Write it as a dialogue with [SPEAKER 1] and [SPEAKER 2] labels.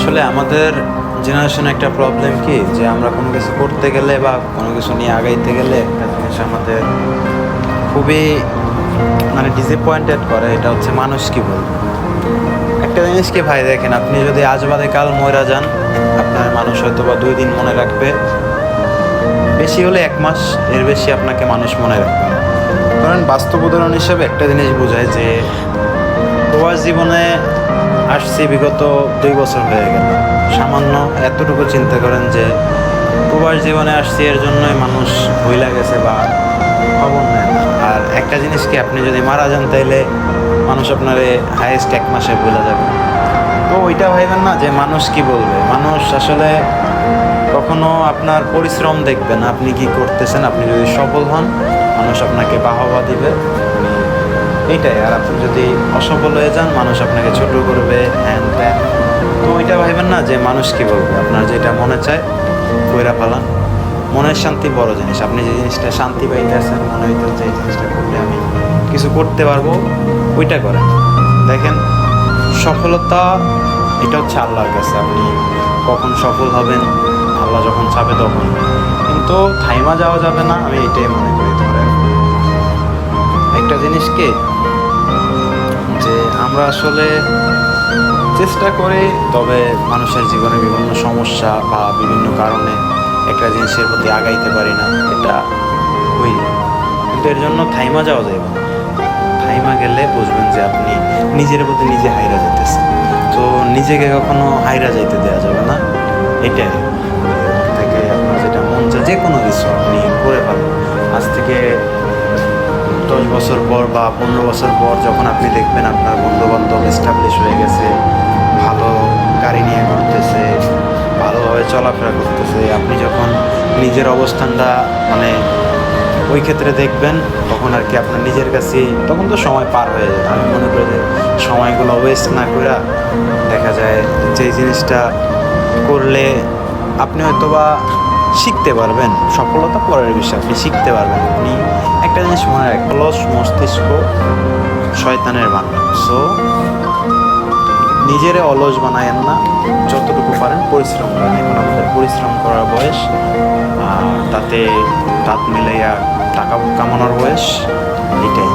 [SPEAKER 1] আসলে আমাদের জেনারেশনে একটা প্রবলেম কি যে আমরা কোনো কিছু করতে গেলে বা কোনো কিছু নিয়ে আগাইতে গেলে একটা জিনিস আমাদের খুবই মানে ডিসঅ্যাপয়েন্টেড করে, এটা হচ্ছে মানুষ কি বলবে। একটা জিনিস কি ভাই, দেখেন, আপনি যদি আজ বাদে কাল মইরা যান, আপনার মানুষ হয়তো বা 2 দিন মনে রাখবে, বেশি হলে 1 মাস, এর বেশি আপনাকে মানুষ মনে রাখবে না। কারণ বাস্তব উদাহরণ হিসেবে একটা জিনিস বোঝায় যে প্রবাস জীবনে আসছি বিগত 2 বছর হয়ে গেল। সামান্য এতটুকু চিন্তা করেন যে প্রবাস জীবনে আসছি, এর জন্যই মানুষ ভুইলা গেছে বা খবর নেয় না। আর একটা জিনিস কি, আপনি যদি মারা যান তাইলে মানুষ আপনারে হাইয়েস্ট 1 মাসে ভুলে যাবে। তো ওইটা ভাইবেন না যে মানুষ কি বলবে। মানুষ আসলে কখনো আপনার পরিশ্রম দেখবে না, আপনি কি করতেছেন। আপনি যদি সফল হন, মানুষ আপনাকে বাহবা দিবে, এইটাই। আর আপনি যদি অসফল হয়ে যান, মানুষ আপনাকে ছোট করবে, হ্যান ত্যান। তো ওইটা ভাইবেন না যে মানুষ কি বলবে। আপনার যেটা মনে চায় কইরা ফেলান। মনের শান্তি বড় জিনিস। আপনি যে জিনিসটা শান্তি পাইতেছেন, মনে হইতেন যে এই জিনিসটা করলে আমি কিছু করতে পারবো, ওইটা করেন। দেখেন, সফলতা এটা হচ্ছে আল্লাহর কাছে। আপনি কখন সফল হবেন, আল্লাহ যখন চাবে তখন। কিন্তু থাইমা যাওয়া যাবে না, আমি এটাই মনে করি। ধরেন একটা জিনিস কি, যে আমরা আসলে চেষ্টা করি, তবে মানুষের জীবনে বিভিন্ন সমস্যা বা বিভিন্ন কারণে একটা জিনিসের প্রতি আগাইতে পারি না, এটা হই। কিন্তু এর জন্য থাইমা যাওয়া যাবে না। থাইমা গেলে বুঝবেন যে আপনি নিজের প্রতি নিজে হাইরা যেতেছেন। তো নিজেকে কখনো হাইরা যাইতে দেওয়া যাবে না। এটাই থেকে আপনার যেটা মন চায় যে কোনো কিছু আপনি করে ফেলেন। আজ থেকে 10 বছর পর বা 15 বছর পর যখন আপনি দেখবেন আপনার বন্ধুবান্ধব এস্টাবলিশ হয়ে গেছে, ভালো গাড়ি নিয়ে ঘুরতেছে, ভালোভাবে চলাফেরা করতেছে, আপনি যখন নিজের অবস্থানটা মানে ওই ক্ষেত্রে দেখবেন, তখন আর কি আপনার নিজের কাছে, তখন তো সময় পার হয়ে যায়। আমি মনে করি যে সময়গুলো ওয়েস্ট না করে দেখা যায় যে জিনিসটা করলে আপনি হয়তো বা শিখতে পারবেন। সফলতা পরের বিষয়, আপনি শিখতে পারবেন। আপনি একটা জিনিস মনে রাখবেন, অলস মস্তিষ্ক শয়তানের বান্ধব। সো নিজেরে অলস বানায়েন না, যতটুকু পারেন পরিশ্রম করেন। এখন আমাদের পরিশ্রম করার বয়স, তাতে দাঁত মিলাইয়া টাকা কামানোর বয়স, এটাই।